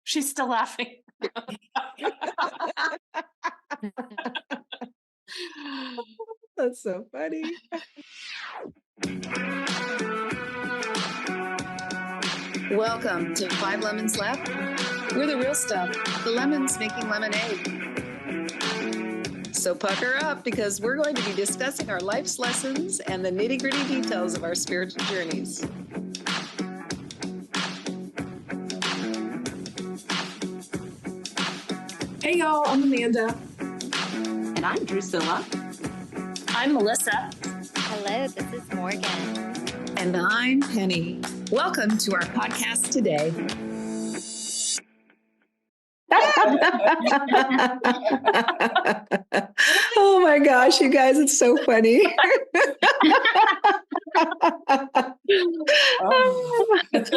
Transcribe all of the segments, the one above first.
She's still laughing. That's so funny. Welcome to 5 Lemons Left. We're the real stuff, the lemons making lemonade. So pucker up, because we're going to be discussing our life's lessons and the nitty-gritty details of our spiritual journeys. Hey y'all, I'm Amanda. And I'm Drusilla. I'm Melissa. Hello, this is Morgan. And I'm Penny. Welcome to our podcast today. Oh my gosh, you guys, it's so funny. I just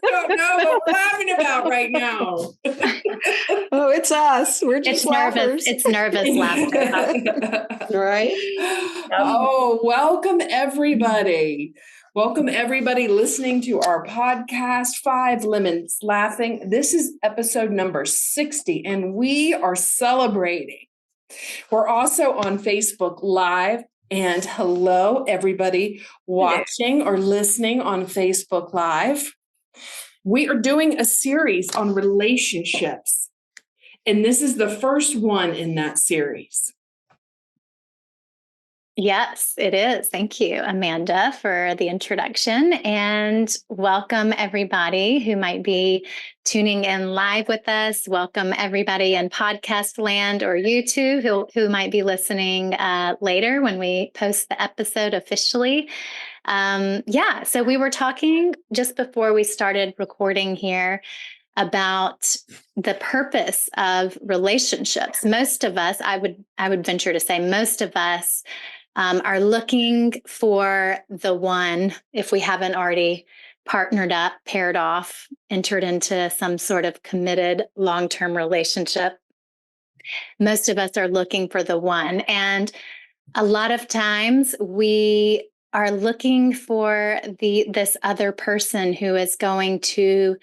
don't know what we're laughing about right now. Oh, it's us. We're just laughers. It's nervous laughter. Right? Oh, welcome everybody. Welcome everybody listening to our podcast, 5 Lemons Laughing. This is episode number 60, and we are celebrating. We're also on Facebook Live. And hello, everybody watching or listening on Facebook Live. We are doing a series on relationships, and this is the first one in that series. Yes, it is. Thank you, Amanda, for the introduction, and welcome everybody who might be tuning in live with us. Welcome everybody in podcast land or YouTube who might be listening later when we post the episode officially. So we were talking just before we started recording here about the purpose of relationships. Most of us, I would venture to say, most of us are looking for the one, if we haven't already partnered up, paired off, entered into some sort of committed long-term relationship. Most of us are looking for the one. And a lot of times we are looking for this other person who is going to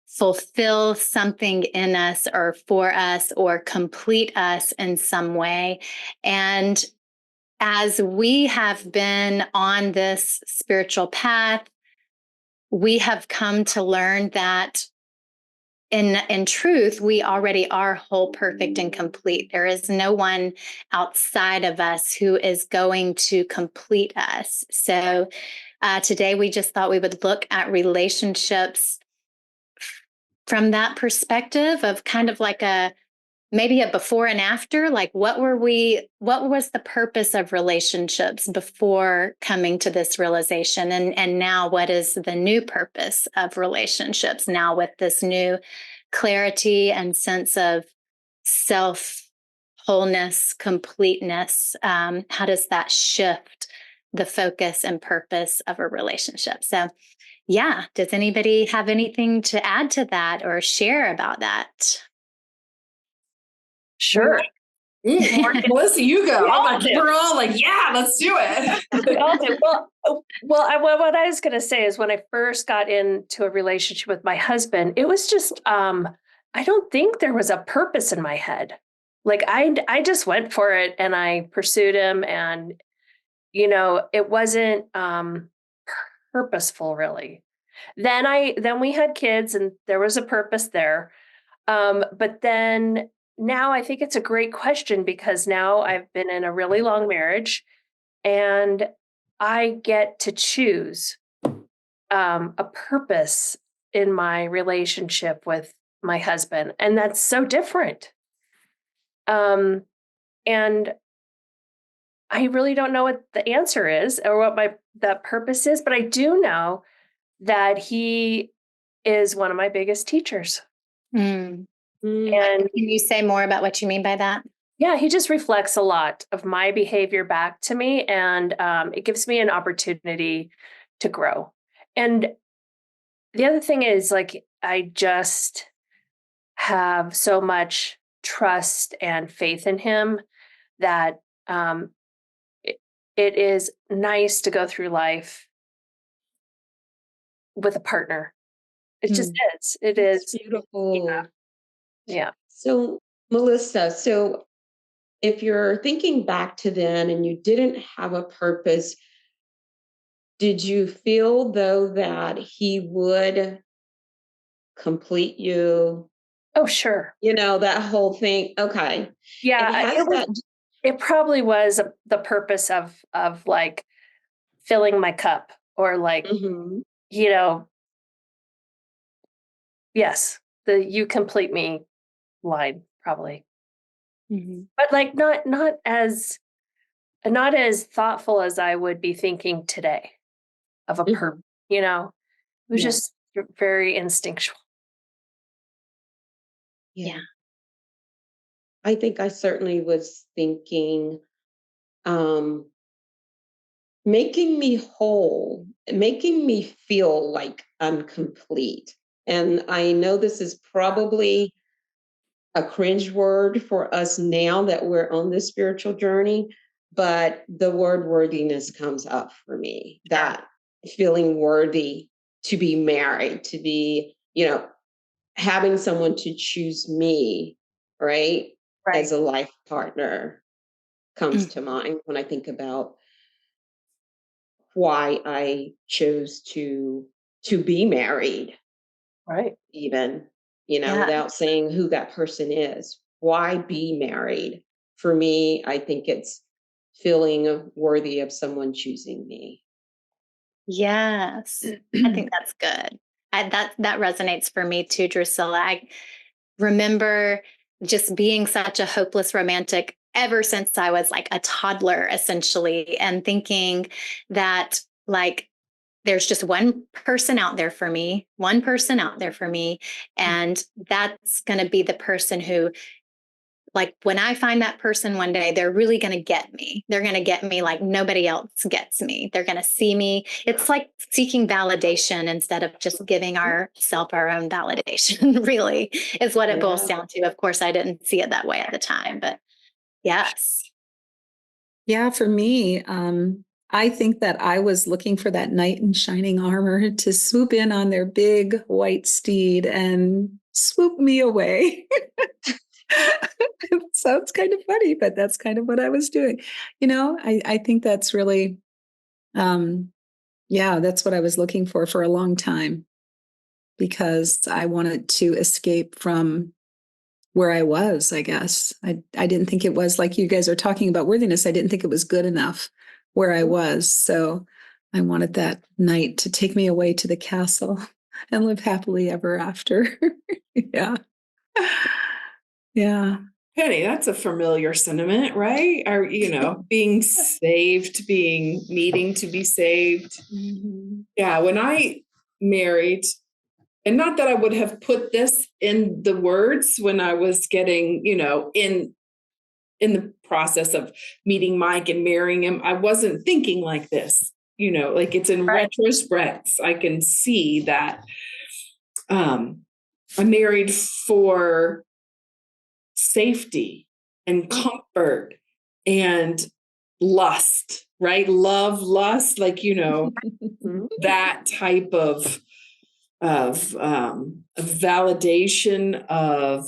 fulfill something in us or for us or complete us in some way. And as we have been on this spiritual path, we have come to learn that in truth, we already are whole, perfect, and complete. There is no one outside of us who is going to complete us. So today we just thought we would look at relationships from that perspective of kind of like maybe a before and after, like what was the purpose of relationships before coming to this realization? And now what is the new purpose of relationships now with this new clarity and sense of self wholeness, completeness? How does that shift the focus and purpose of a relationship? So yeah, does anybody have anything to add to that or share about that? Sure. Melissa, you go. We're all like, yeah, let's do it. What I was going to say is when I first got into a relationship with my husband, it was just, I don't think there was a purpose in my head. Like I just went for it and I pursued him, and, it wasn't purposeful really. Then we had kids and there was a purpose there. But then now I think it's a great question, because now I've been in a really long marriage and I get to choose a purpose in my relationship with my husband. And that's so different. And I really don't know what the answer is or what that purpose is, but I do know that he is one of my biggest teachers. Mm. And can you say more about what you mean by that? Yeah, he just reflects a lot of my behavior back to me, and it gives me an opportunity to grow. And the other thing is, like, I just have so much trust and faith in him that it is nice to go through life with a partner. It just is. It That's is. beautiful. Yeah. So, Melissa, so if you're thinking back to then and you didn't have a purpose, did you feel though that he would complete you? Oh, sure. That whole thing. Okay. And Yeah. has that, It probably was the purpose of like filling my cup or like, Mhm. yes, the you complete me line probably. Mhm. But like not as thoughtful as I would be thinking today of a purpose, Mhm. It was Yeah. just very instinctual. Yeah. I think I certainly was thinking, um, making me whole, making me feel like I'm complete. And I know this is probably a cringe word for us now that we're on this spiritual journey, but the word worthiness comes up for me. That feeling worthy to be married, to be, having someone to choose me, right, Right. as a life partner comes Mm. to mind when I think about why I chose to be married, Right. even, Yeah. without saying who that person is. Why be married? For me, I think it's feeling worthy of someone choosing me. Yes. I think that's good. That resonates for me too, Drusilla. I remember just being such a hopeless romantic ever since I was like a toddler, essentially, and thinking that like there's just one person out there for me, one person out there for me. And that's going to be the person who, like, when I find that person one day, they're really going to get me. They're going to get me like nobody else gets me. They're going to see me. It's like seeking validation instead of just giving ourselves our own validation, really, is what it boils Yeah. down to. Of course, I didn't see it that way at the time, but yes. Yeah, for me, I think that I was looking for that knight in shining armor to swoop in on their big white steed and swoop me away. It sounds kind of funny, but that's kind of what I was doing. I think that's really, yeah, that's what I was looking for a long time because I wanted to escape from where I was, I guess. I didn't think it was like you guys are talking about worthiness. I didn't think it was good enough where I was. So I wanted that knight to take me away to the castle and live happily ever after. Yeah. Yeah. Penny, that's a familiar sentiment, right? Or, being saved, needing to be saved. Mm-hmm. Yeah, when I married, and not that I would have put this in the words when I was getting, in the process of meeting Mike and marrying him, I wasn't thinking like this, like it's in Right. retrospect, I can see that I married for safety and comfort and lust, right? Love, lust, like, that type of validation of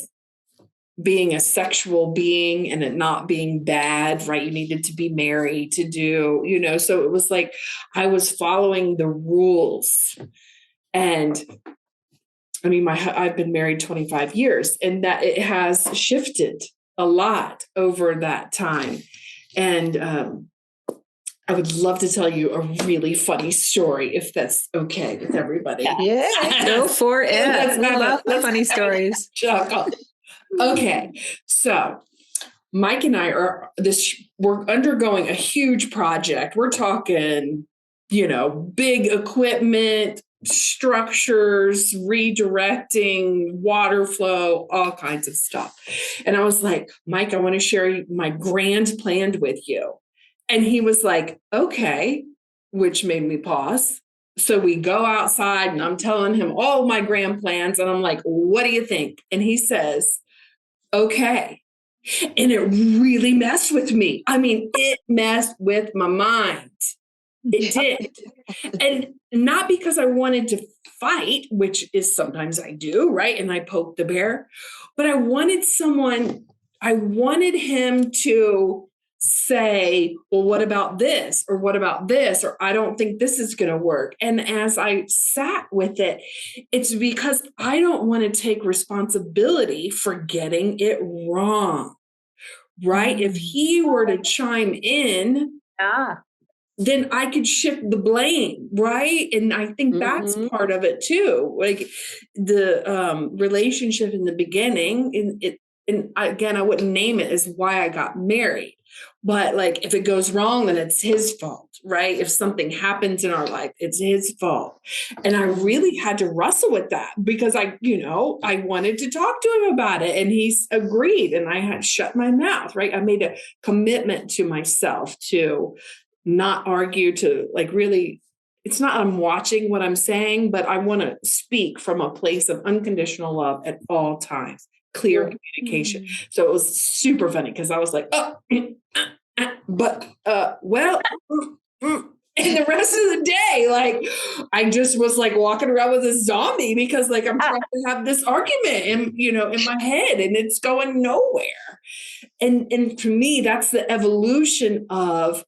being a sexual being and it not being bad, right? You needed to be married to do, so it was like I was following the rules. And I mean, I've been married 25 years and that it has shifted a lot over that time. And I would love to tell you a really funny story if that's okay with everybody. Yeah. Go for it. We love the funny stories. Chuckle. Okay. So Mike and I we're undergoing a huge project. We're talking, big equipment, structures, redirecting, water flow, all kinds of stuff. And I was like, Mike, I want to share my grand plan with you. And he was like, okay, which made me pause. So we go outside and I'm telling him all my grand plans. And I'm like, what do you think? And he says, okay. And it really messed with me. I mean, it messed with my mind. It did. And not because I wanted to fight, which is sometimes I do, right? And I poke the bear, but I wanted him to say, well, what about this? Or what about this? Or I don't think this is going to work. And as I sat with it, it's because I don't want to take responsibility for getting it wrong, right? If he were to chime in, then I could shift the blame, right? And I think that's part of it too. Like the relationship in the beginning, and again, I wouldn't name it as why I got married. But like if it goes wrong, then it's his fault, right? If something happens in our life, it's his fault. And I really had to wrestle with that because I wanted to talk to him about it, and he's agreed, and I had shut my mouth, right? I made a commitment to myself to not argue, to like really, it's not I'm watching what I'm saying, but I want to speak from a place of unconditional love at all times, clear communication. So it was super funny because I was like, well, and the rest of the day, like I just was like walking around with a zombie because like I'm trying to have this argument in my head and it's going nowhere. And for me, that's the evolution of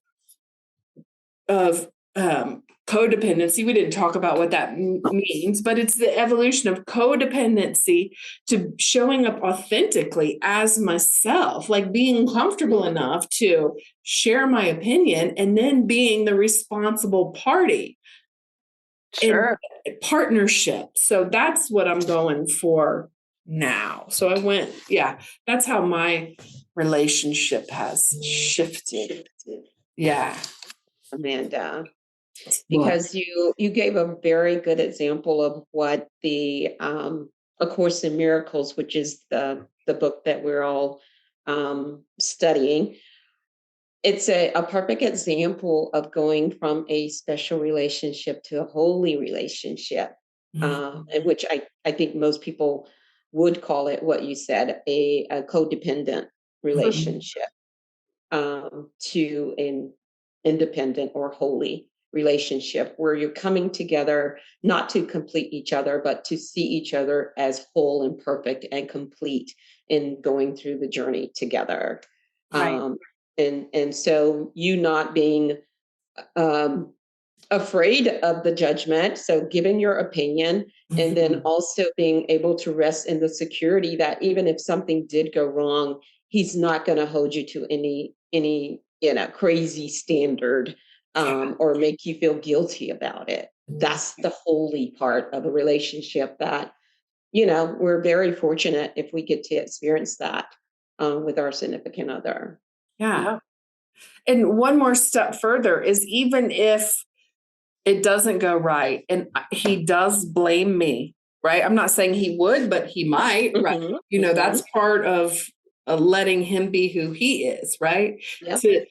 codependency. We didn't talk about what that means, but it's the evolution of codependency to showing up authentically as myself, like being comfortable enough to share my opinion and then being the responsible party. Sure. In partnership. So that's what I'm going for now. So I went, that's how my relationship has shifted. Yeah. Amanda, because you gave a very good example of what the A Course in Miracles, which is the book that we're all studying. It's a perfect example of going from a special relationship to a holy relationship, in which I think most people would call it what you said, a codependent relationship. To an independent or holy relationship where you're coming together not to complete each other, but to see each other as whole and perfect and complete in going through the journey together. Right. And so you not being afraid of the judgment, so giving your opinion, and then also being able to rest in the security that even if something did go wrong, he's not going to hold you to any crazy standard or make you feel guilty about it. That's the holy part of a relationship that we're very fortunate if we get to experience that with our significant other. Yeah. And one more step further is even if it doesn't go right and he does blame me, right? I'm not saying he would, but he might, right? That's part of letting him be who he is, right? Yep. To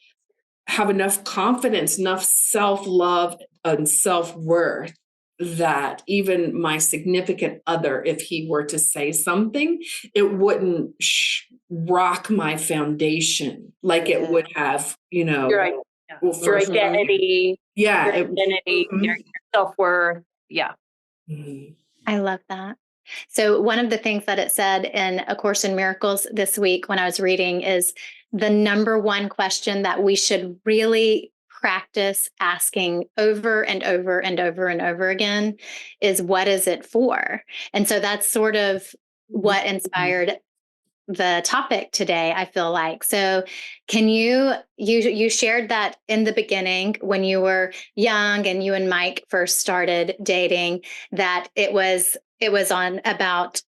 have enough confidence, enough self-love and self-worth that even my significant other, if he were to say something, it wouldn't rock my foundation like it would have, Your identity, your self-worth. Yeah. I love that. So one of the things that it said in A Course in Miracles this week when I was reading is the number one question that we should really practice asking over and over and over and over again is, what is it for? And so that's sort of what inspired the topic today, I feel like. So can you shared that in the beginning when you were young and you and Mike first started dating, that it was on about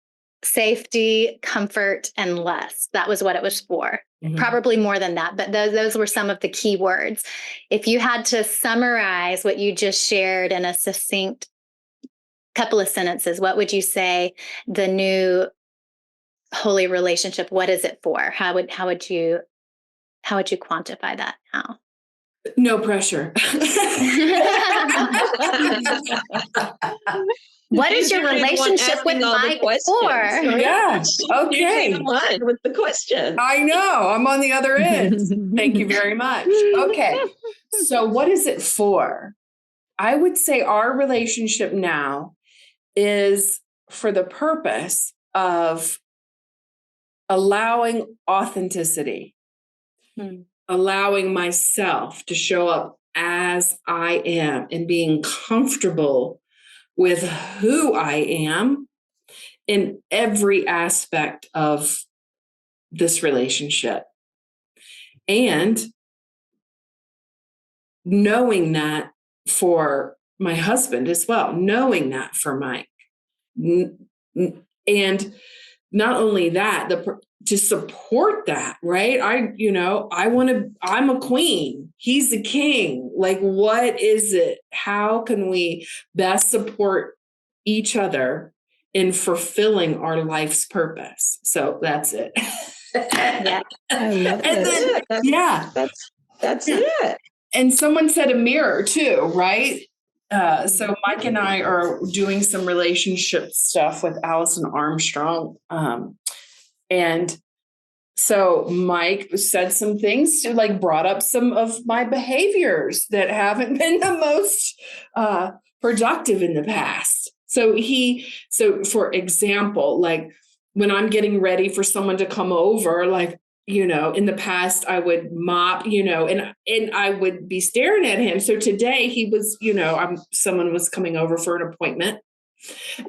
safety, comfort, and less. That was what it was for. Probably more than that, but those were some of the key words. If you had to summarize what you just shared in a succinct couple of sentences, what would you say the new holy relationship, what is it for? How would you quantify that now? No pressure. What is your You're the one relationship with asking all the Mike questions, for? right? Yeah. You're Okay. the one with the question. I know. I'm on the other end. Thank you very much. Okay. So what is it for? I would say our relationship now is for the purpose of allowing authenticity, allowing myself to show up as I am and being comfortable with who I am in every aspect of this relationship. And knowing that for my husband as well, knowing that for Mike. And not only that, to support that, right? I'm a queen. He's a king. Like, what is it? How can we best support each other in fulfilling our life's purpose? So that's it. Yeah. I love it. That's it. And someone said a mirror too, right? So Mike and I are doing some relationship stuff with Allison Armstrong. And so Mike said some things to brought up some of my behaviors that haven't been the most productive in the past. So for example, when I'm getting ready for someone to come over, in the past I would mop, and I would be staring at him. So today he was, someone was coming over for an appointment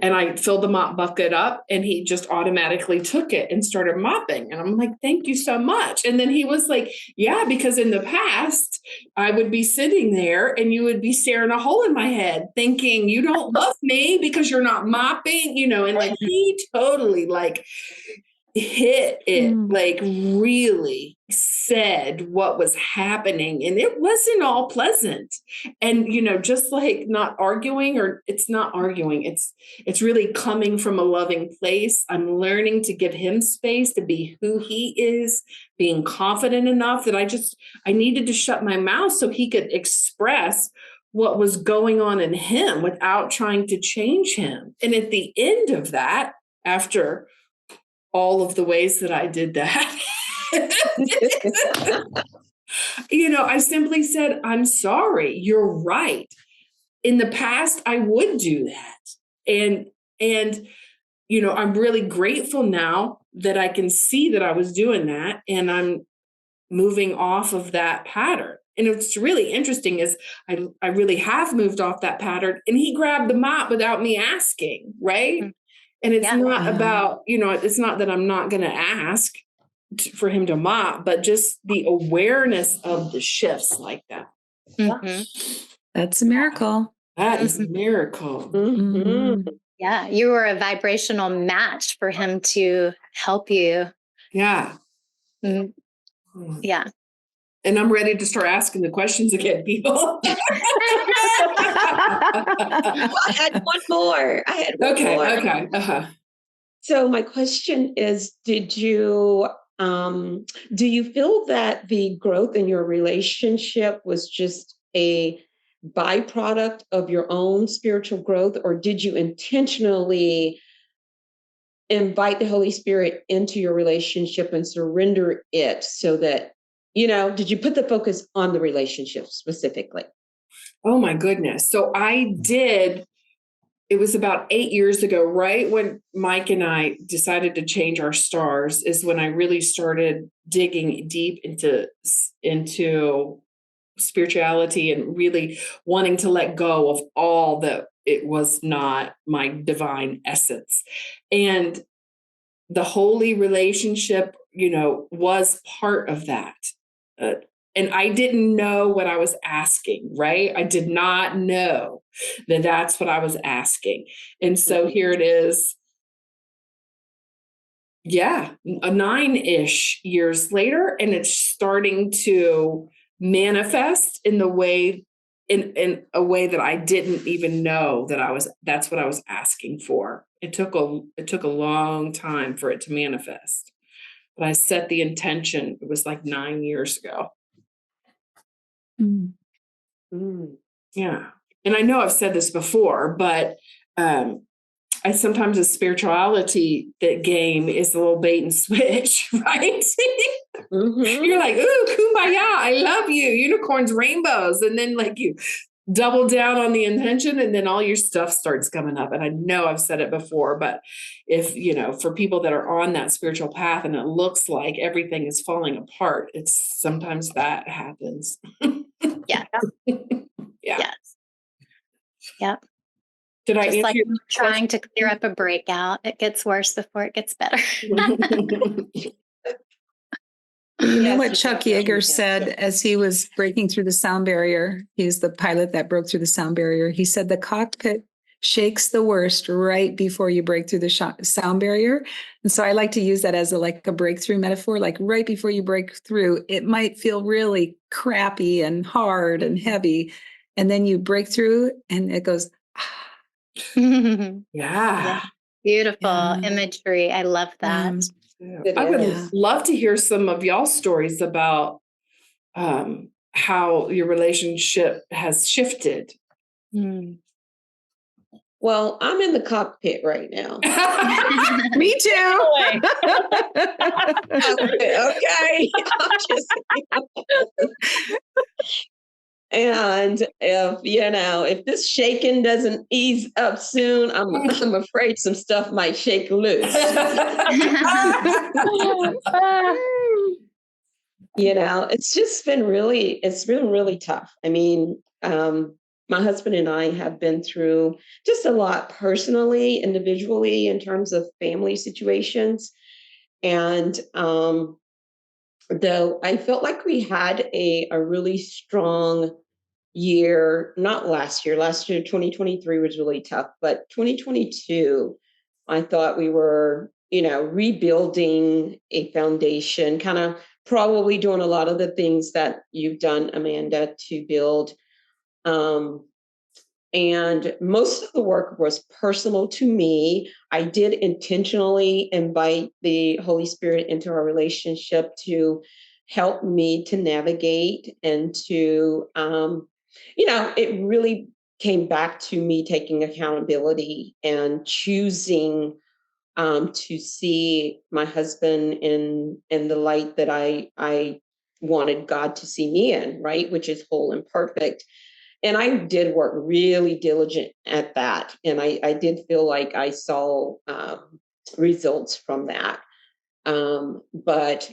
and I filled the mop bucket up and he just automatically took it and started mopping. And I'm like, thank you so much. And then he was like, yeah, because in the past I would be sitting there and you would be staring a hole in my head thinking you don't love me because you're not mopping, and he totally hit it, really said what was happening, and it wasn't all pleasant. And just not arguing, or it's not arguing, it's really coming from a loving place. I'm learning to give him space to be who he is, being confident enough that I needed to shut my mouth so he could express what was going on in him without trying to change him. And at the end of that, after all of the ways that I did that, I simply said, I'm sorry, you're right. In the past, I would do that. And I'm really grateful now that I can see that I was doing that and I'm moving off of that pattern. And what's really interesting is I really have moved off that pattern, and he grabbed the mop without me asking, right? Mm-hmm. And it's not about, it's not that I'm not going to ask for him to mop, but just the awareness of the shifts like that. Mm-hmm. That's a miracle. That is a miracle. Mm-hmm. Yeah. You were a vibrational match for him to help you. Yeah. Mm-hmm. Yeah. And I'm ready to start asking the questions again, people. I had one more. Okay. Uh-huh. So my question is, do you feel that the growth in your relationship was just a byproduct of your own spiritual growth, or did you intentionally invite the Holy Spirit into your relationship and surrender it so that, did you put the focus on the relationship specifically? Oh my goodness. So I did. It was about 8 years ago, right when Mike and I decided to change our stars, is when I really started digging deep into spirituality and really wanting to let go of all that it was not my divine essence. And the holy relationship, was part of that. And I didn't know what I was asking, right? I did not know that that's what I was asking. And so here it is. Yeah, 9-ish years later, and it's starting to manifest in a way that I didn't even know that's what I was asking for. It took a long time for it to manifest. But I set the intention. It was 9 years ago. Yeah. And I know I've said this before, but sometimes a spirituality that game is a little bait and switch, right? Mhm. You're like, ooh, kumbaya, I love you, unicorns, rainbows. And then like you double down on the intention and then all your stuff starts coming up. And I know I've said it before, but if, for people that are on that spiritual path and it looks like everything is falling apart, it's sometimes that happens. Yeah. Yeah. Yes. Yep. Did I Just answer like your trying to clear up a breakout, it gets worse before it gets better. You know Yes, what you Chuck definitely Yeager can. said as he was breaking through the sound barrier? He's the pilot that broke through the sound barrier. He said the cockpit shakes the worst right before you break through the sound barrier. And so I like to use that as a breakthrough metaphor. Like right before you break through, it might feel really crappy and hard and heavy. And then you break through and it goes, Yeah. Yeah. Beautiful Yeah. imagery. I love that. It I would is. love to hear some of y'all's stories about how your relationship has shifted. Mm. Well, I'm in the cockpit right now. Me too. Okay. I'm just, and if this shaking doesn't ease up soon, I'm afraid some stuff might shake loose. It's been really tough. I mean, my husband and I have been through just a lot personally, individually, in terms of family situations. And though I felt like we had a really strong year, not last year, 2023 was really tough, but 2022, I thought we were, rebuilding a foundation, kind of probably doing a lot of the things that you've done, Amanda, to build. And most of the work was personal to me. I did intentionally invite the Holy Spirit into our relationship to help me to navigate and to, it really came back to me taking accountability and choosing to see my husband in the light that I wanted God to see me in, right, which is whole and perfect. And I did work really diligent at that, and I did feel like I saw results from that. But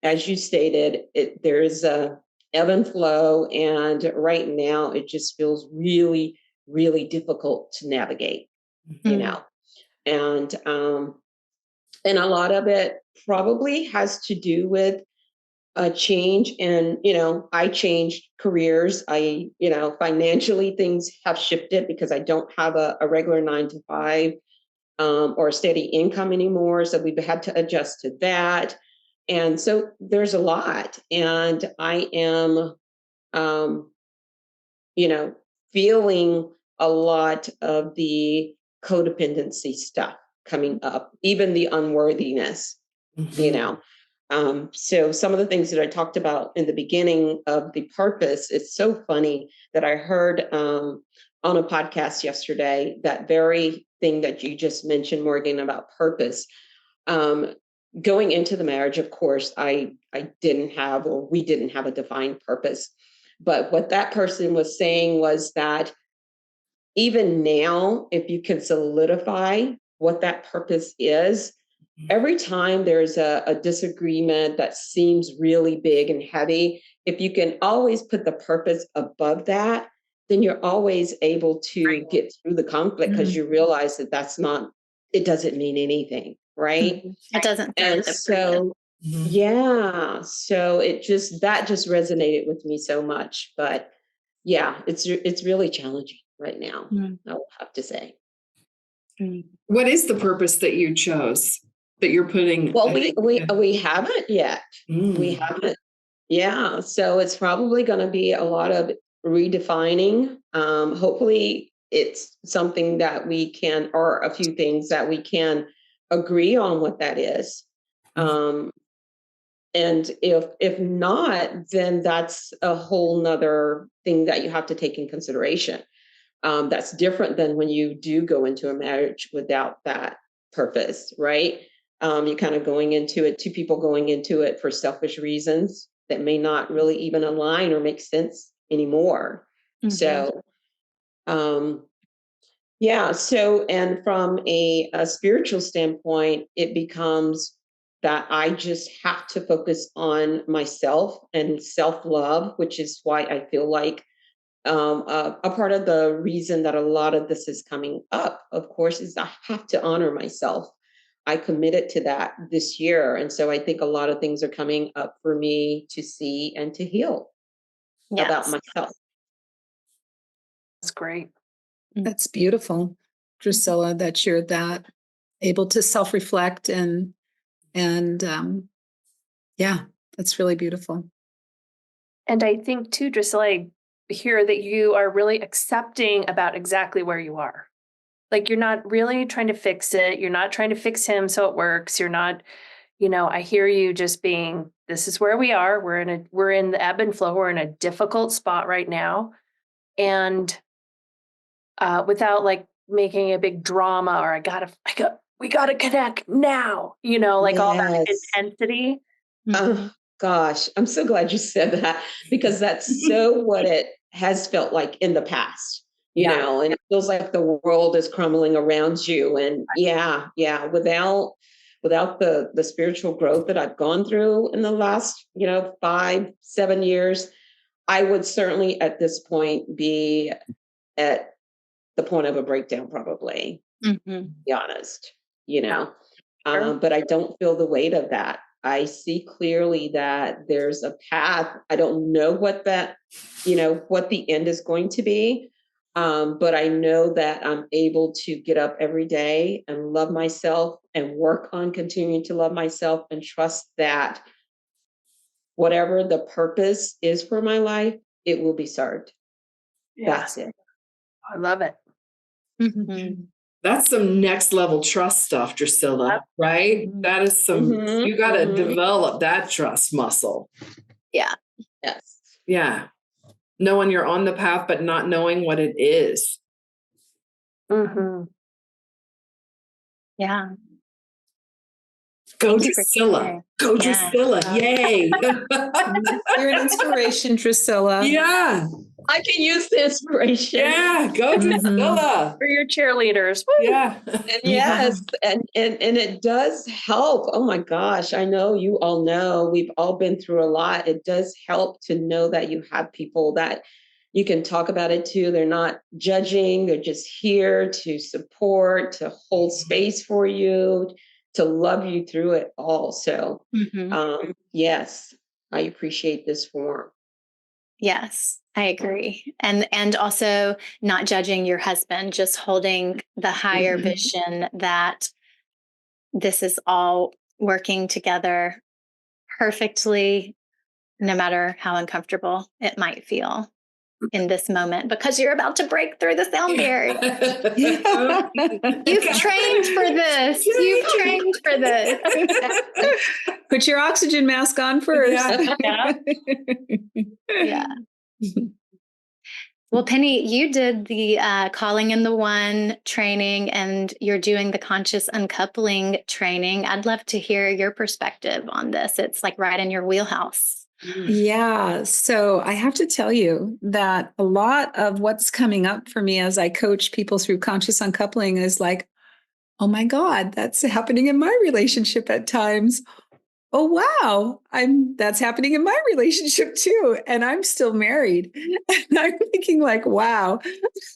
as you stated, there's a ebb and flow, and right now it just feels really, really difficult to navigate. You know, and a lot of it probably has to do with a change in, I changed careers. Financially things have shifted because I don't have a regular 9 to 5 or a steady income anymore. So we've had to adjust to that. And so there's a lot. And I am, um, feeling a lot of the codependency stuff coming up, even the unworthiness, you know. So some of the things that I talked about in the beginning of the purpose, it's so funny that I heard on a podcast yesterday, that very thing that you just mentioned, Morgan, about purpose. Going into the marriage, of course, I didn't have, or we didn't have a defined purpose. But what that person was saying was that even now, if you can solidify what that purpose is, every time there's a disagreement that seems really big and heavy, if you can always put the purpose above that, then you're always able to get through the conflict, because you realize that it doesn't mean anything, right? It doesn't. And so, yeah, so that just resonated with me so much. But yeah, it's really challenging right now, I will have to say. What is the purpose that you chose, that you're putting? Well, we haven't yet. We haven't. Yeah. So it's probably going to be a lot of redefining. Hopefully it's something that we can, or a few things that we can agree on what that is. And if not, then that's a whole nother thing that you have to take in consideration. That's different than when you do go into a marriage without that purpose, right? You're kind of going into it, two people going into it for selfish reasons that may not really even align or make sense anymore. So, yeah. So, and from a spiritual standpoint, it becomes that I just have to focus on myself and self-love, which is why I feel like a part of the reason that a lot of this is coming up, of course, is I have to honor myself. I committed to that this year. And so I think a lot of things are coming up for me to see and to heal about Yes. myself. That's great. That's beautiful, Drusilla, that you're that able to self-reflect and yeah, that's really beautiful. And I think too, Drusilla, I hear that you are really accepting about exactly where you are. Like you're not really trying to fix it. You're not trying to fix him so it works. You're not, I hear you just being, this is where we are. We're in the ebb and flow. We're in a difficult spot right now. And without like making a big drama or we gotta connect now, like all that Yes. intensity. Oh, gosh, I'm so glad you said that because that's so what it has felt like in the past, and it feels like the world is crumbling around you. And yeah, without the spiritual growth that I've gone through in the last, 5-7 years, I would certainly at this point be at the point of a breakdown, probably, to be honest, Sure. but I don't feel the weight of that. I see clearly that there's a path. I don't know what what the end is going to be. But I know that I'm able to get up every day and love myself and work on continuing to love myself and trust that whatever the purpose is for my life, it will be served. Yeah. That's it. I love it. That's some next level trust stuff, Drusilla, right? That is you got to develop that trust muscle. Yeah. Yes. Yeah. Knowing you're on the path, but not knowing what it is. Yeah. Go Drusilla. Go Drusilla. Yay. You're an inspiration, Drusilla. Yeah. I can use the inspiration. Yeah. Go Drusilla. For your cheerleaders. Woo! Yeah. And yes, and it does help. Oh my gosh, I know you all know we've all been through a lot. It does help to know that you have people that you can talk about it to. They're not judging, they're just here to support, to hold space for you, to love you through it all. So yes, I appreciate this forum. Yes, I agree. And also not judging your husband, just holding the higher vision that this is all working together perfectly, no matter how uncomfortable it might feel in this moment, because you're about to break through the sound barrier. You've trained for this. You've trained for this. Put your oxygen mask on first. Yeah. Well, Penny, you did the calling in the one training and you're doing the conscious uncoupling training. I'd love to hear your perspective on this. It's like right in your wheelhouse. Yeah. So I have to tell you that a lot of what's coming up for me as I coach people through conscious uncoupling is like, oh my God, that's happening in my relationship at times. Oh, wow. That's happening in my relationship too. And I'm still married. And I'm thinking like, wow,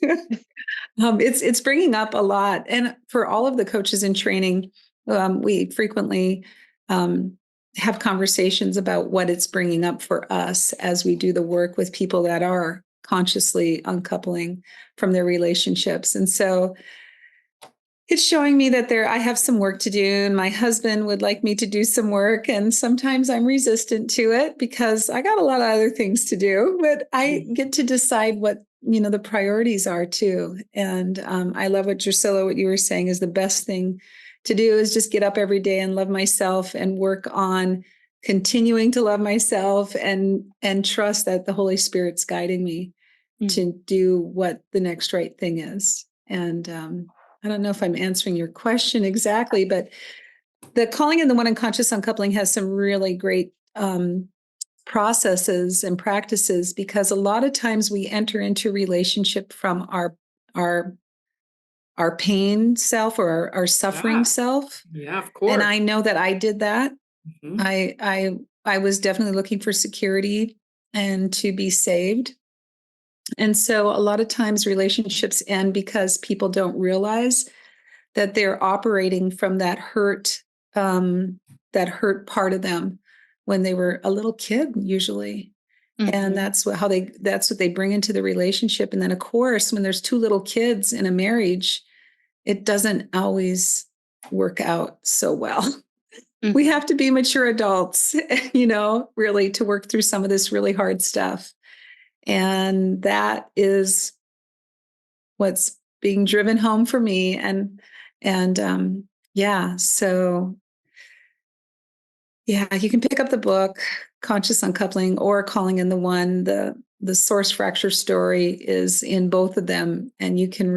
it's bringing up a lot. And for all of the coaches in training, we frequently have conversations about what it's bringing up for us as we do the work with people that are consciously uncoupling from their relationships. And so it's showing me that I have some work to do, and my husband would like me to do some work. And sometimes I'm resistant to it because I got a lot of other things to do, but I get to decide what, the priorities are too. And I love what Drusilla, what you were saying is the best thing to do is just get up every day and love myself and work on continuing to love myself and trust that the Holy Spirit's guiding me. to do what the next right thing is. And I don't know if I'm answering your question exactly, but the calling in the one unconscious uncoupling has some really great processes and practices, because a lot of times we enter into relationship from our pain self or our suffering self. Yeah, of course. And I know that I did that. Mhm. I was definitely looking for security and to be saved. And so a lot of times relationships end because people don't realize that they're operating from that hurt part of them when they were a little kid, usually. And that's what they bring into the relationship. And then of course, when there's two little kids in a marriage, it doesn't always work out so well. We have to be mature adults, really to work through some of this really hard stuff. And that is what's being driven home for me. So you can pick up the book, Conscious Uncoupling, or Calling in the One. The source fracture story is in both of them. And you can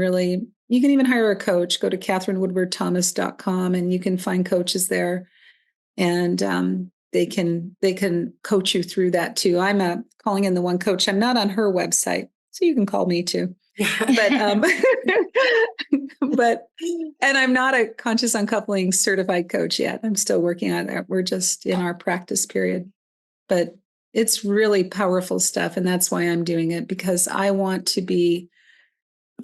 even hire a coach. Go to CatherineWoodwardThomas.com and you can find coaches there. And they can coach you through that too. I'm a Calling in the One coach. I'm not on her website, so you can call me too. But and I'm not a conscious uncoupling certified coach yet. I'm still working on that. We're just in our practice period, but it's really powerful stuff. And that's why I'm doing it, because I want to be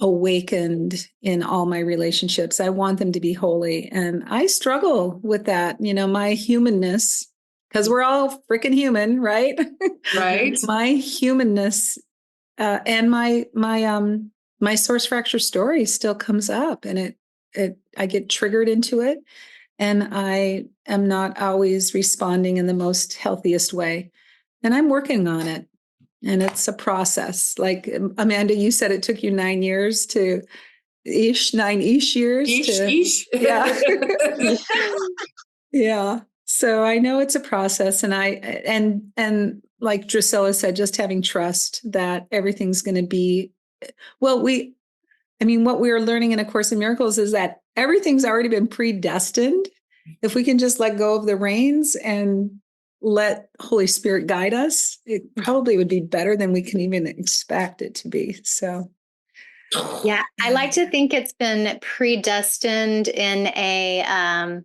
awakened in all my relationships. I want them to be holy. And I struggle with that, my humanness, because we're all freaking human, right? Right. My humanness and my source fracture story still comes up, and I get triggered into it, and I am not always responding in the most healthiest way. And I'm working on it. And it's a process. Like Amanda, you said it took you 9 years to 9-ish years Ish. Yeah. Yeah. So I know it's a process, and like Drusilla said, just having trust that everything's going to be well. What we are learning in A Course in Miracles is that everything's already been predestined. If we can just let go of the reins and let Holy Spirit guide us, it probably would be better than we can even expect it to be. So, yeah, I like to think it's been predestined in a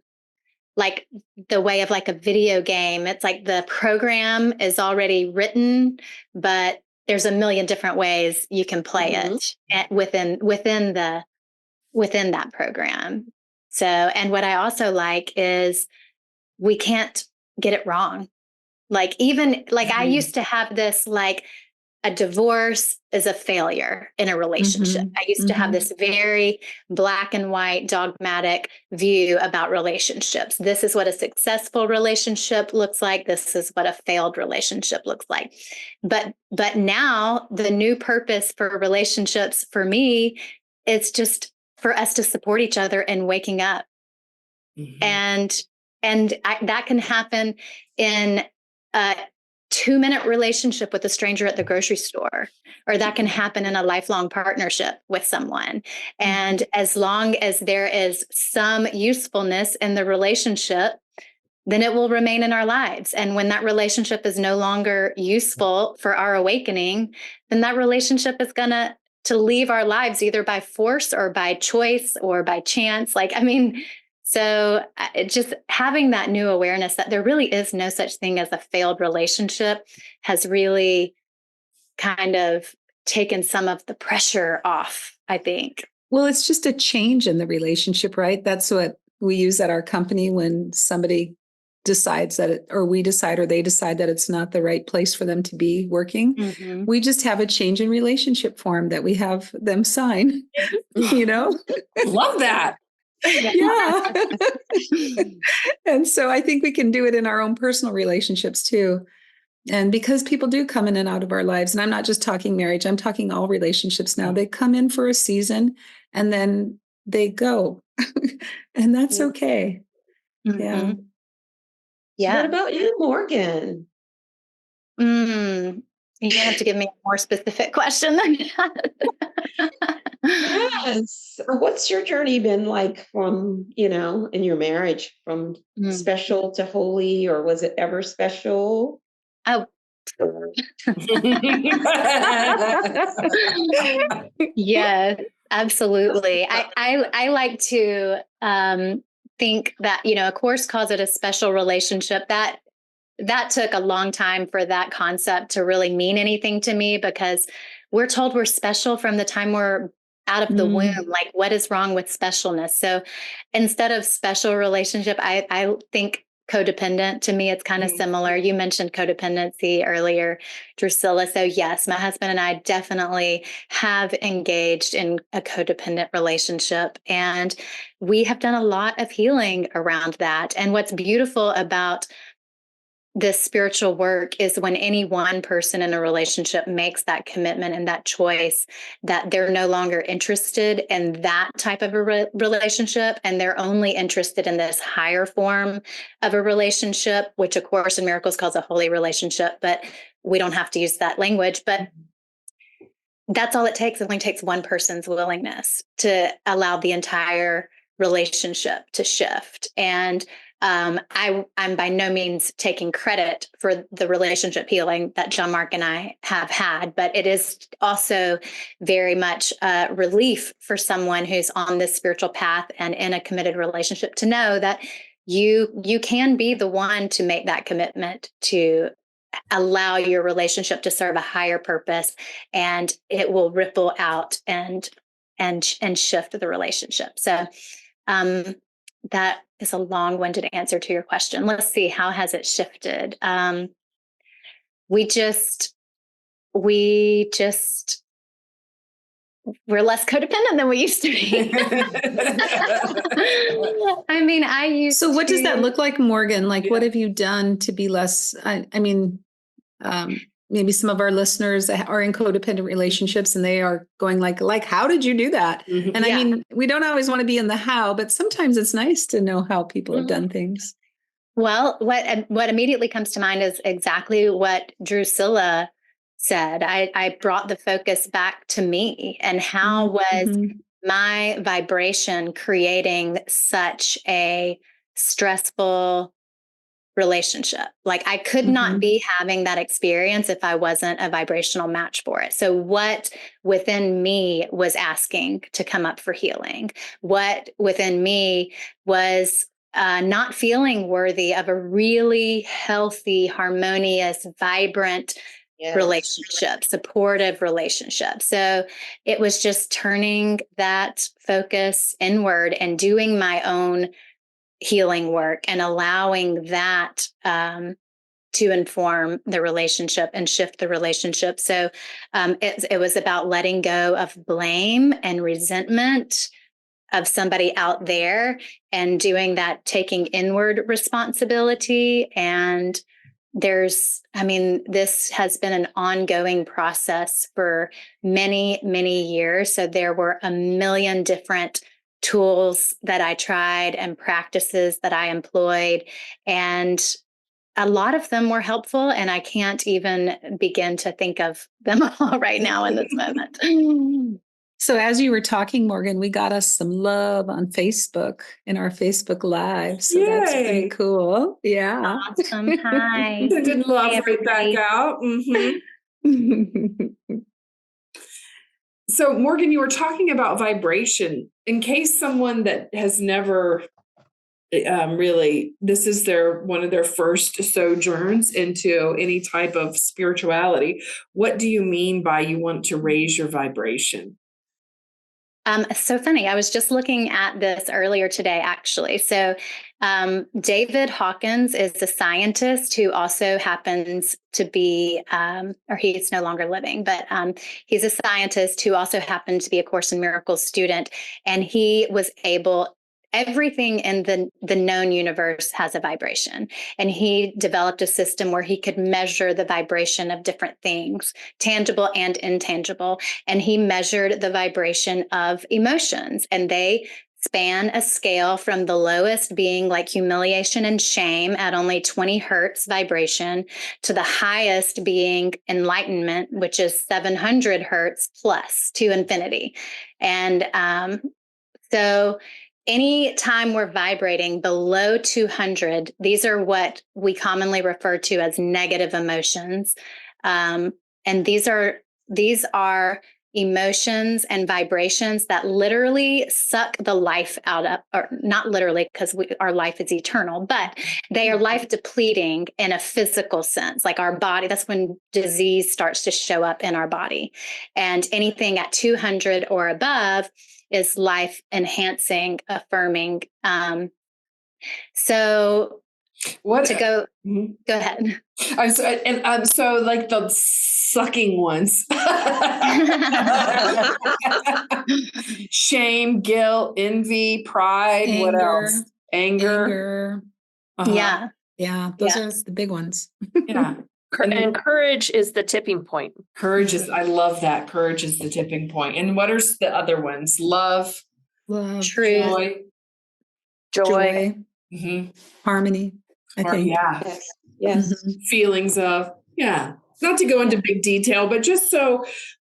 like the way of like a video game. It's like the program is already written, but there's a million different ways you can play it within that program. So, and what I also like is we can't get it wrong. Like even like I used to have this like a divorce is a failure in a relationship. I used to have this very black and white dogmatic view about relationships. This is what a successful relationship looks like. This is what a failed relationship looks like. But now the new purpose for relationships for me, it's just for us to support each other in waking up. And that can happen in a 2-minute relationship with a stranger at the grocery store, or that can happen in a lifelong partnership with someone. And as long as there is some usefulness in the relationship, then it will remain in our lives. And when that relationship is no longer useful for our awakening, then that relationship is going to leave our lives either by force or by choice or by chance. So just having that new awareness that there really is no such thing as a failed relationship has really kind of taken some of the pressure off, I think. Well, it's just a change in the relationship, right? That's what we use at our company when somebody decides or we decide, or they decide that it's not the right place for them to be working. We just have a change in relationship form that we have them sign, Love that. Yeah. And so I think we can do it in our own personal relationships too. And because people do come in and out of our lives, and I'm not just talking marriage, I'm talking all relationships now. They come in for a season and then they go. And that's okay. Yeah. What about you, Morgan? You have to give me a more specific question than that. Yes. What's your journey been like from, in your marriage, from Mm. special to holy, or was it ever special? Oh, yes, absolutely. I like to think that, of course, calls it a special relationship. That took a long time for that concept to really mean anything to me, because we're told we're special from the time we're out of the womb. Like, what is wrong with specialness? So instead of special relationship, I think codependent. To me, it's kind of similar. You mentioned codependency earlier, Drusilla. So yes, my husband and I definitely have engaged in a codependent relationship, and we have done a lot of healing around that. And what's beautiful about this spiritual work is when any one person in a relationship makes that commitment and that choice that they're no longer interested in that type of a relationship, and they're only interested in this higher form of a relationship, which of course in Miracles calls a holy relationship, but we don't have to use that language. But that's all it takes. It only takes one person's willingness to allow the entire relationship to shift. And I'm by no means taking credit for the relationship healing that John Mark and I have had, but it is also very much a relief for someone who's on this spiritual path and in a committed relationship to know that you can be the one to make that commitment to allow your relationship to serve a higher purpose, and it will ripple out and shift the relationship. So that is a long-winded answer to your question. Let's see, how has it shifted? We're less codependent than we used to be. I mean, So what does that look like, Morgan? Like, what have you done to be less? Maybe some of our listeners are in codependent relationships and they are going like, how did you do that? And I mean, we don't always want to be in the how, but sometimes it's nice to know how people have done things. Well, what immediately comes to mind is exactly what Drusilla said. I brought the focus back to me, and how was my vibration creating such a stressful relationship. Like, I could not be having that experience if I wasn't a vibrational match for it. So what within me was asking to come up for healing? What within me was not feeling worthy of a really healthy, harmonious, vibrant relationship, supportive relationship. So it was just turning that focus inward and doing my own healing work and allowing that to inform the relationship and shift the relationship. So it was about letting go of blame and resentment of somebody out there, and doing that, taking inward responsibility. And this has been an ongoing process for many, many years. So there were a million different tools that I tried and practices that I employed, and a lot of them were helpful, and I can't even begin to think of them all right now in this moment. So as you were talking, Morgan, we got us some love on Facebook in our Facebook Live. So that's pretty cool. Yeah. Awesome. Hi. Sending love right back out. So Morgan, you were talking about vibration. In case someone that has never really, this is one of their first sojourns into any type of spirituality, what do you mean by you want to raise your vibration? So funny. I was just looking at this earlier today, actually. So David Hawkins is a scientist who also happens to be, or he's no longer living, but he's a scientist who also happened to be a Course in Miracles student. And he was able, everything in the known universe has a vibration. And he developed a system where he could measure the vibration of different things, tangible and intangible. And he measured the vibration of emotions, and they span a scale from the lowest being like humiliation and shame at only 20 hertz vibration to the highest being enlightenment, which is 700 hertz plus to infinity. And so any time we're vibrating below 200, these are what we commonly refer to as negative emotions. And these are emotions and vibrations that literally suck the life out of, or not literally because our life is eternal, but they are life depleting in a physical sense, like our body. That's when disease starts to show up in our body. And anything at 200 or above is life enhancing, affirming. So What to go, go ahead. So like the sucking ones. Shame, guilt, envy, pride, what else? Anger. Yeah. Yeah. Those are the big ones. Yeah. And courage is the tipping point. Courage is, I love that. Courage is the tipping point. And what are the other ones? Love, Truth, joy. Harmony, I think. Yeah. Yes. Feelings of, not to go into big detail, but just so,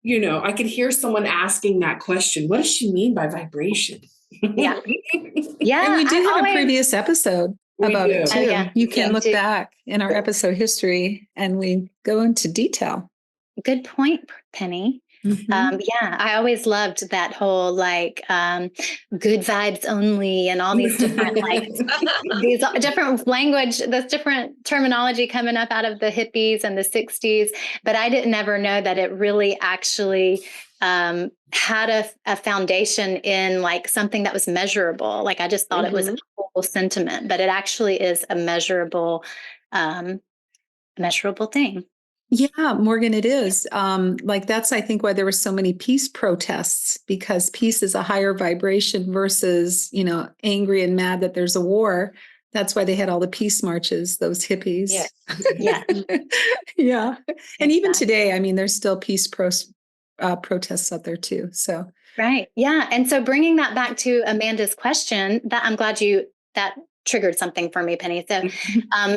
I could hear someone asking that question. What does she mean by vibration? Yeah. And we do have a previous episode about it too. Oh, yeah. You can look back in our episode history and we go into detail. Good point, Penny. I always loved that whole good vibes only and all these different these different language, this different terminology coming up out of the hippies and the 60s. But I didn't ever know that it really actually had a foundation in like something that was measurable. Like I just thought it was a cool sentiment, but it actually is a measurable thing. Yeah, Morgan, it is. That's, I think, why there were so many peace protests, because peace is a higher vibration versus, angry and mad that there's a war. That's why they had all the peace marches, those hippies. Yeah. Yeah. And even today, there's still peace protests out there too. So. Right. Yeah. And so bringing that back to Amanda's question, that I'm glad that triggered something for me, Penny. So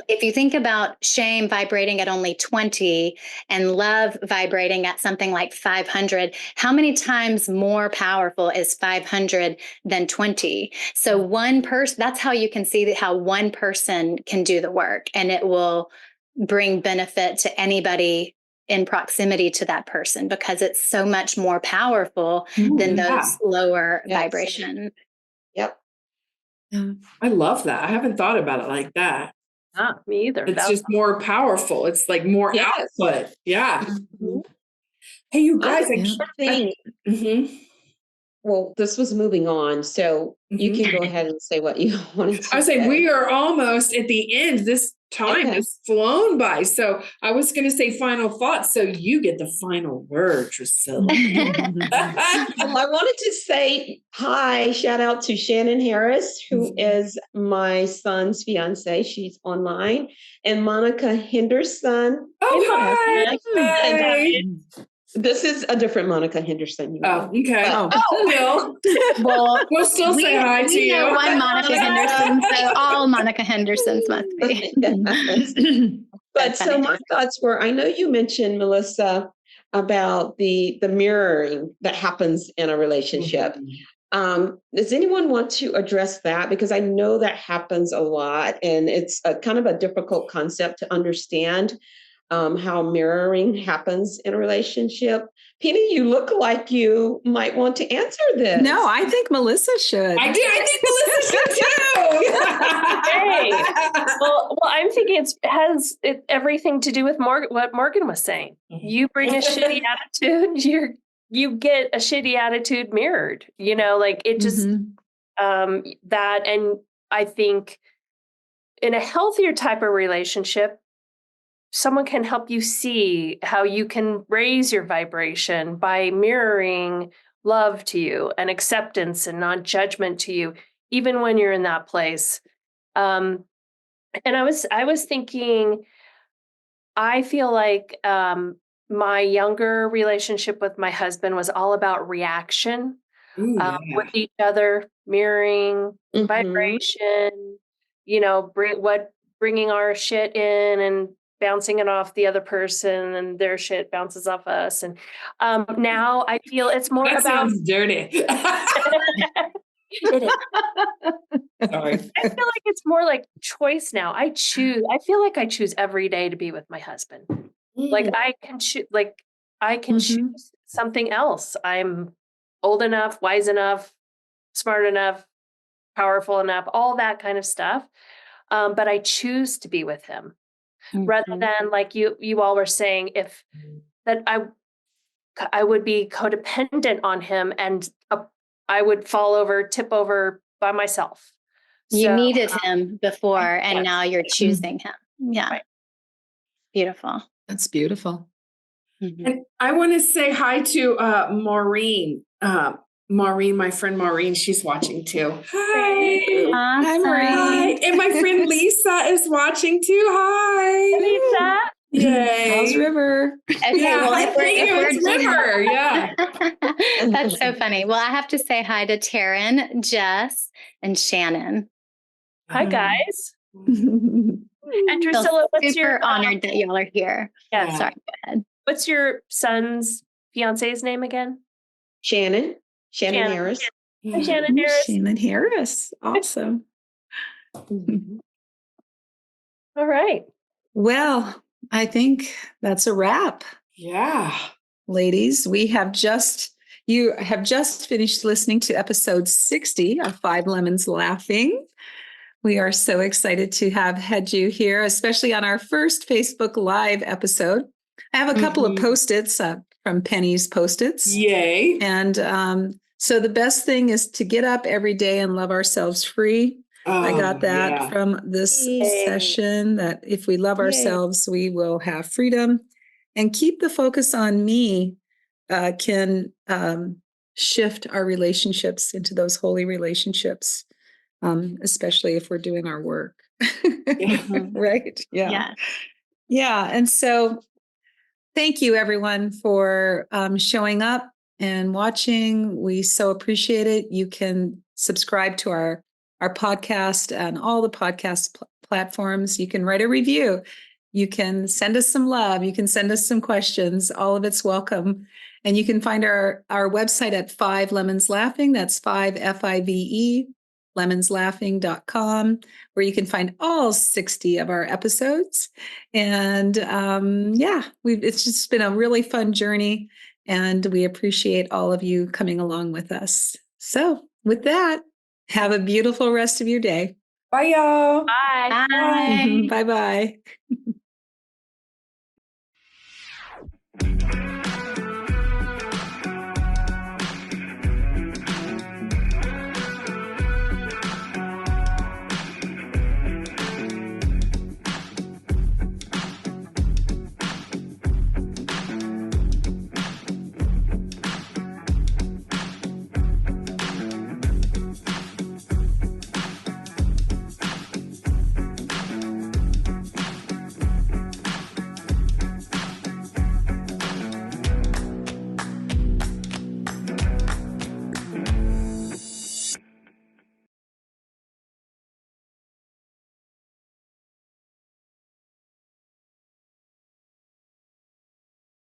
if you think about shame vibrating at only 20 and love vibrating at something like 500, how many times more powerful is 500 than 20? So one person, that's how you can see how one person can do the work, and it will bring benefit to anybody in proximity to that person, because it's so much more powerful than those lower vibration. Yep. I love that. I haven't thought about it like that. Not me either. It's just more powerful. It's like more output. Yeah. Hey, you guys, Well, this was moving on, so you can go ahead and say what you wanted to say. I say we are almost at the end. This time has flown by. So I was going to say final thoughts. So you get the final word, Drusilla. I wanted to say hi, shout out to Shannon Harris, who is my son's fiance. She's online. And Monica Henderson. Oh, hi. This is a different Monica Henderson. Okay. Well, we'll still say hi to you. One Monica Henderson, so all Monica Hendersons must be. But so my thoughts were, I know you mentioned, Melissa, about the mirroring that happens in a relationship. Does anyone want to address that? Because I know that happens a lot, and it's a kind of a difficult concept to understand. How mirroring happens in a relationship. Penny, you look like you might want to answer this. No, I think Melissa should. I do. I think Melissa should too. Hey, well, I'm thinking it has everything to do with what Morgan was saying. You bring a shitty attitude, you get a shitty attitude mirrored. It just that. And I think in a healthier type of relationship, someone can help you see how you can raise your vibration by mirroring love to you and acceptance and non-judgment to you, even when you're in that place. And I was thinking, I feel like my younger relationship with my husband was all about reaction. Ooh, with each other, mirroring, Mhm. vibration, bringing our shit in and bouncing it off the other person, and their shit bounces off us. And now I feel it's more that about sounds dirty. it is. Sorry. I feel like it's more like choice now. I feel like I choose every day to be with my husband. Like I can choose, choose something else. I'm old enough, wise enough, smart enough, powerful enough, all that kind of stuff. But I choose to be with him rather than like you all were saying, if that I would be codependent on him and I would tip over by myself. You So, needed him before, and yes. now you're choosing him. Yeah. Right. Beautiful. That's beautiful. And I want to say hi to Maureen. Maureen, my friend Maureen, she's watching too. Hi. Awesome. Hi, Marie. Hi. And my friend Lisa is watching too. Hi. Lisa. Yay. How's River? Okay, Yeah, well, hi, thank you. It's River. Yeah. That's so funny. Well, I have to say hi to Taryn, Jess, and Shannon. Hi guys. Mm-hmm. And Feel Drusilla, what's super your honored that y'all are here. Yeah. Sorry, go ahead. What's your son's fiance's name again? Shannon Harris. Hi, Shannon Harris. Shannon Harris. Awesome. All right. Well, I think that's a wrap. Yeah. Ladies, you have just finished listening to episode 60 of Five Lemons Laughing. We are so excited to have had you here, especially on our first Facebook Live episode. I have a couple of Post-its from Penny's Post-its. Yay. And so the best thing is to get up every day and love ourselves free. I got that from this session, that if we love ourselves, we will have freedom. And keep the focus on me can shift our relationships into those holy relationships, especially if we're doing our work. Right? Yeah. Yeah. And so thank you, everyone, for showing up and watching. We so appreciate it. You can subscribe to our podcast and all the podcast platforms. You can write a review. You can send us some love. You can send us some questions. All of it's welcome. And you can find our website at Five Lemons Laughing. That's 5 lemonslaughing.com, where you can find all 60 of our episodes. And it's just been a really fun journey, and we appreciate all of you coming along with us. So with that, have a beautiful rest of your day. Bye, y'all. Bye. Bye. Bye-bye.